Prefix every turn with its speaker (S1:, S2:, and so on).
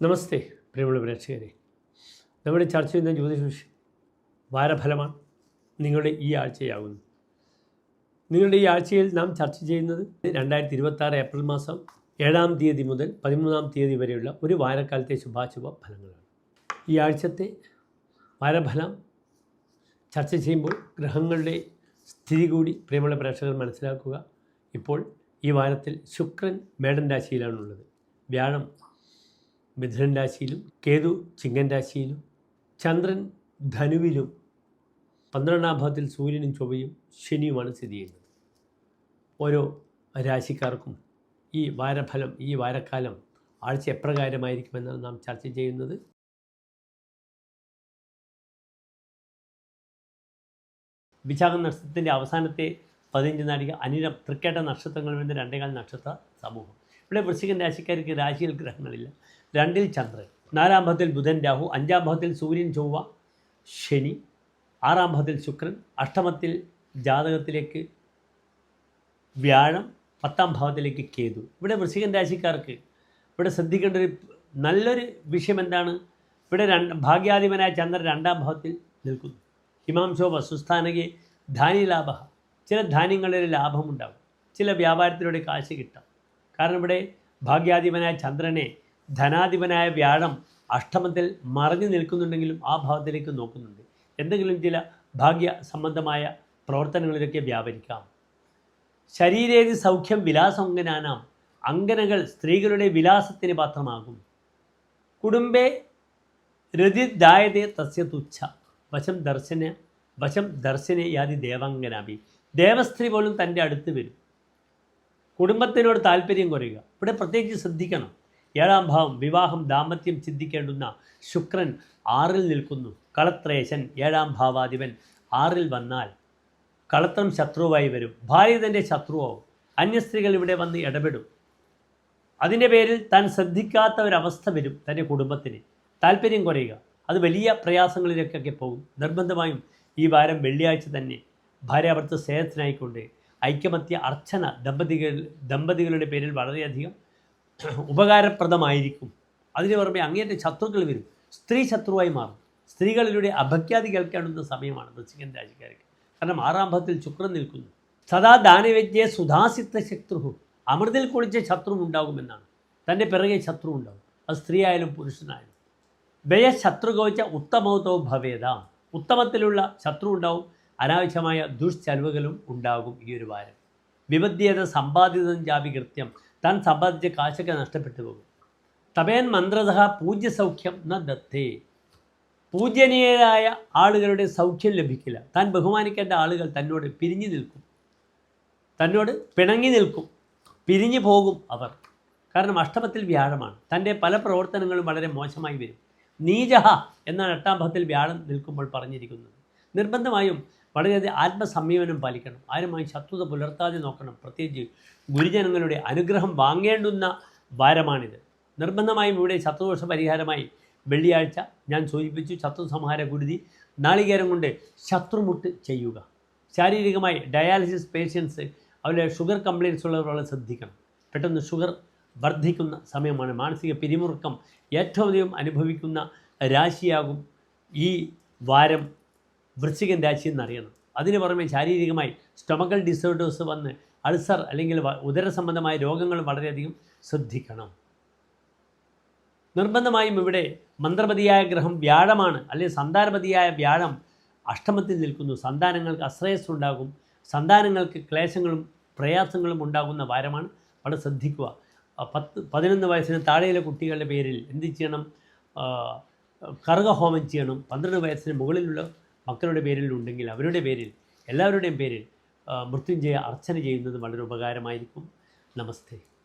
S1: നമസ്തേ പ്രിയമുള്ള പ്രേക്ഷകരെ, നമ്മുടെ ചർച്ച ചെയ്യുന്ന ജ്യോതിഷ വിഷയം വാരഫലമാണ്. നിങ്ങളുടെ ഈ ആഴ്ചയാകുന്നു. നിങ്ങളുടെ ഈ ആഴ്ചയിൽ നാം ചർച്ച ചെയ്യുന്നത് 2026 ഏപ്രിൽ മാസം 7-ാം തീയതി മുതൽ 13-ാം തീയതി വരെയുള്ള ഒരു വാരക്കാലത്തെ ശുഭാശുഭ ഫലങ്ങളാണ്. ഈ ആഴ്ചത്തെ വാരഫലം ചർച്ച ചെയ്യുമ്പോൾ ഗ്രഹങ്ങളുടെ സ്ഥിതി കൂടി പ്രിയമുള്ള പ്രേക്ഷകർ മനസ്സിലാക്കുക. ഇപ്പോൾ ഈ വാരത്തിൽ ശുക്രൻ മേടൻ രാശിയിലാണുള്ളത്, വ്യാഴം മിഥുനൻ രാശിയിലും, കേതു ചിങ്ങൻ രാശിയിലും, ചന്ദ്രൻ ധനുവിലും, 12-ാം ഭാവത്തിൽ സൂര്യനും ചൊവ്വയും ശനിയുമാണ് സ്ഥിതി ചെയ്യുന്നത്. ഓരോ രാശിക്കാർക്കും ഈ വാരഫലം, ഈ വാരക്കാലം ആഴ്ച എപ്രകാരമായിരിക്കുമെന്നാണ് നാം ചർച്ച ചെയ്യുന്നത്. വിശാഖം നക്ഷത്രത്തിൻ്റെ അവസാനത്തെ 15 നാഴിക, അനിഴം തൃക്കേട്ട നക്ഷത്രങ്ങളിൽ നിന്ന് 2.25 നക്ഷത്ര സമൂഹം. ഇവിടെ വൃശ്ചികൻ രാശിക്കാർക്ക് രാശിയിൽ ഗ്രഹങ്ങളില്ല. 2-ൽ ചന്ദ്രൻ, 4-ാം ഭാവത്തിൽ ബുധൻ രാഹു, 5-ാം ഭാവത്തിൽ സൂര്യൻ ചൊവ്വ ശനി, 6-ാം ഭാവത്തിൽ ശുക്രൻ, അഷ്ടമത്തിൽ ജാതകത്തിലേക്ക് വ്യാഴം, 10-ാം ഭാവത്തിലേക്ക് കേതു. ഇവിടെ വൃശ്ചികൻ രാശിക്കാർക്ക് ഇവിടെ ശ്രദ്ധിക്കേണ്ട ഒരു നല്ലൊരു വിഷയം എന്താണ്? ഇവിടെ ഭാഗ്യാധിപനായ ചന്ദ്രൻ 2-ാം ഭാവത്തിൽ നിൽക്കുന്നു. ഹിമാംശോ വസുസ്ഥാനകെ ധാന്യലാഭ, ചില ധാന്യങ്ങളിൽ ലാഭമുണ്ടാകും, ചില വ്യാപാരത്തിലൂടെ കാശ് കിട്ടാം. കാരണം ഇവിടെ ഭാഗ്യാധിപനായ ചന്ദ്രനെ ധനാധിപനായ വ്യാഴം അഷ്ടമത്തിൽ മറഞ്ഞു നിൽക്കുന്നുണ്ടെങ്കിലും ആ ഭാവത്തിലേക്ക് നോക്കുന്നുണ്ട്. എന്തെങ്കിലും ചില ഭാഗ്യ സംബന്ധമായ പ്രവർത്തനങ്ങളിലൊക്കെ വ്യാപരിക്കാം. ശരീരേതി സൗഖ്യം വിലാസംഗനാനാം, അങ്കനകൾ സ്ത്രീകളുടെ വിലാസത്തിന് പാത്രമാകും. കുടുംബേ രതിദായതേ തസ്യ തുച്ഛ, വശം ദർശന യാതി ദേവാംഗനാഭി, ദേവസ്ത്രീ പോലും തൻ്റെ അടുത്ത് വരും. കുടുംബത്തിനോട് താല്പര്യം കുറയുക. ഇവിടെ പ്രത്യേകിച്ച് ശ്രദ്ധിക്കണം. 7-ാം ഭാവം വിവാഹം, ദാമ്പത്യം ചിന്തിക്കേണ്ടുന്ന ശുക്രൻ 6-ൽ നിൽക്കുന്നു. കളത്രേശൻ 7-ാം ഭാവാധിപൻ 6-ൽ വന്നാൽ കളത്രം ശത്രുവായി വരും. ഭാര്യ തൻ്റെ ശത്രുവാകും. അന്യസ്ത്രീകൾ ഇവിടെ വന്ന് ഇടപെടും. അതിൻ്റെ പേരിൽ താൻ ശ്രദ്ധിക്കാത്ത ഒരവസ്ഥ വരും. തൻ്റെ കുടുംബത്തിന് താല്പര്യം കുറയുക, അത് വലിയ പ്രയാസങ്ങളിലേക്കൊക്കെ പോകും. നിർബന്ധമായും ഈ വാരം വെള്ളിയാഴ്ച തന്നെ ഭാര്യാഭർത്തൃ സ്നേഹത്തിനായിക്കൊണ്ട് ഐക്യമത്യ അർച്ചന ദമ്പതികളുടെ പേരിൽ വളരെയധികം ഉപകാരപ്രദമായിരിക്കും. അതിന് പുറമെ അങ്ങേറ്റ ശത്രുക്കൾ വരും. സ്ത്രീ ശത്രുവായി മാറും. സ്ത്രീകളിലൂടെ അപഖ്യാതി കേൾക്കേണ്ടുന്ന സമയമാണ് വൃശ്ചികൻ രാശിക്കാർക്ക്. കാരണം 6-ാം ഭാവത്തിൽ ശുക്രൻ നിൽക്കുന്നു. സദാ ദാനവേദ്യേ സുധാസിത്ത ശത്രു, അമൃതിൽ കുളിച്ച ശത്രു ഉണ്ടാകുമെന്നാണ്. തൻ്റെ പിറകെ ശത്രു ഉണ്ടാകും. അത് സ്ത്രീ ആയാലും പുരുഷനായാലും. വ്യയ ശത്രുകോച്ച ഉത്തമൗതോ ഭവേദാം, ഉത്തമത്തിലുള്ള ശത്രു ഉണ്ടാവും. അനാവശ്യമായ ദുഷ്ചെലവുകളും ഉണ്ടാകും ഈ ഒരു വാരം. വിപദ്ധ്യത സമ്പാദിതം ജാപി കൃത്യം, താൻ സമ്പാദിച്ച കാശൊക്കെ നഷ്ടപ്പെട്ടു പോകും. തപേൻ മന്ത്രത പൂജ്യസൗഖ്യം ന ദത്തേ, പൂജനീയരായ ആളുകളുടെ സൗഖ്യം ലഭിക്കില്ല. താൻ ബഹുമാനിക്കേണ്ട ആളുകൾ തന്നോട് പിരിഞ്ഞു നിൽക്കും, തന്നോട് പിണങ്ങി നിൽക്കും, പിരിഞ്ഞു പോകും അവർ. കാരണം അഷ്ടമത്തിൽ വ്യാഴമാണ്. തൻ്റെ പല പ്രവർത്തനങ്ങളും വളരെ മോശമായി വരും. നീചഹ എന്നാണ് 8-ാം ഭാവത്തിൽ വ്യാഴം നിൽക്കുമ്പോൾ പറഞ്ഞിരിക്കുന്നത്. നിർബന്ധമായും വളരെയധികം ആത്മസംയമനം പാലിക്കണം. ആരുമായി ശത്രുത പുലർത്താതെ നോക്കണം. പ്രത്യേകിച്ച് ഗുരുജനങ്ങളുടെ അനുഗ്രഹം വാങ്ങേണ്ടുന്ന വാരമാണിത്. നിർബന്ധമായും ഇവിടെ ശത്രുദോഷ പരിഹാരമായി വെള്ളിയാഴ്ച ഞാൻ സൂചിപ്പിച്ചു ശത്രുസംഹാര ഗുരുതി, നാളികേരം കൊണ്ട് ശത്രുമുട്ട് ചെയ്യുക. ശാരീരികമായി ഡയാലിസിസ് പേഷ്യൻസ്, അവരുടെ ഷുഗർ കംപ്ലയിൻസ് ഉള്ളവരെ ശ്രദ്ധിക്കണം. പെട്ടെന്ന് ഷുഗർ വർദ്ധിക്കുന്ന സമയമാണ്. മാനസിക പിരിമുറുക്കം ഏറ്റവും അധികം അനുഭവിക്കുന്ന രാശിയാകും ഈ വാരം വൃശ്ചികൻ രാശി എന്നറിയണം. അതിന് പുറമെ ശാരീരികമായി സ്റ്റൊമക്കൽ ഡിസോർഡേഴ്സ് വന്ന് അൾസർ അല്ലെങ്കിൽ ഉദര സംബന്ധമായ രോഗങ്ങൾ വളരെയധികം ശ്രദ്ധിക്കണം. നിർബന്ധമായും ഇവിടെ മന്ത്രപതിയായ ഗ്രഹം വ്യാഴമാണ്, അല്ലെങ്കിൽ സന്താനപതിയായ വ്യാഴം അഷ്ടമത്തിൽ നിൽക്കുന്നു. സന്താനങ്ങൾക്ക് അശ്രേയസ് ഉണ്ടാകും. സന്താനങ്ങൾക്ക് ക്ലേശങ്ങളും പ്രയാസങ്ങളും ഉണ്ടാകുന്ന വാരമാണ്. വളരെ ശ്രദ്ധിക്കുക. 10-11 വയസ്സിന് താഴെയുള്ള കുട്ടികളുടെ പേരിൽ എന്ത് ചെയ്യണം? കർഗഹോമം ചെയ്യണം. 12 വയസ്സിന് മുകളിലുള്ള മക്കളുടെ പേരിൽ ഉണ്ടെങ്കിൽ അവരുടെ പേരിൽ, എല്ലാവരുടെയും പേരിൽ മൃത്യുഞ്ജയ അർച്ചന ചെയ്യുന്നത് വളരെ ഉപകാരമായിരിക്കും. നമസ്തേ.